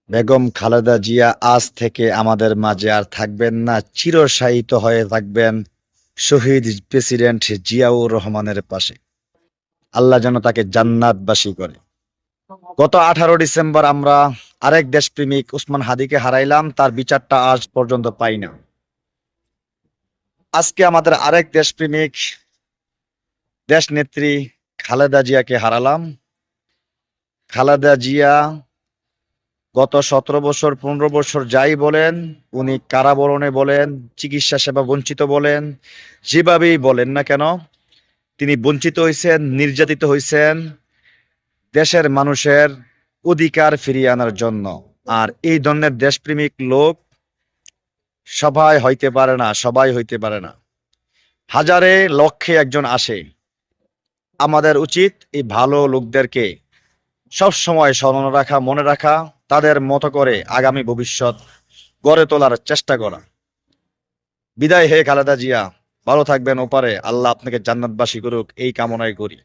বেগম খালেদা জিয়া আজ থেকে আমাদের মাঝে আর থাকবেন না, চিরশায়িত হয়ে থাকবেন শহীদ প্রেসিডেন্ট জিয়াউর রহমানের পাশে। আল্লাহ যেন তাকে জান্নাতবাসী করে। গত 18 ডিসেম্বর আমরা আরেক দেশপ্রেমিক উসমান হাদিকে হারাইলাম, তার বিচারটা আজ পর্যন্ত পাই না। আজকে আমাদের আরেক দেশপ্রেমিক দেশনেত্রী খালেদা জিয়াকে হারালাম। খালেদা জিয়া গত 17 বছর 15 বছর যাই বলেন, উনি কারাবরণে বলেন, চিকিৎসা সেবা বঞ্চিত বলেন, যেভাবেই বলেন না কেন, তিনি বঞ্চিত হয়েছেন, নির্যাতিত হয়েছেন দেশের মানুষের অধিকার ফিরিয়ে আনার জন্য। আর এই ধরনের দেশপ্রেমিক লোক সবাই হইতে পারে না, হাজারে লক্ষে একজন আসে। আমাদের উচিত এই ভালো লোকদেরকে সব সময় স্মরণ রাখা, মনে রাখা, তাদের মতো করে আগামী ভবিষ্যৎ গড়ে তোলার চেষ্টা করা। বিদায় হে খালেদা জিয়া, ভালো থাকবেন ওপারে, আল্লাহ আপনাকে জান্নাতবাসী করুক এই কামনাই করি।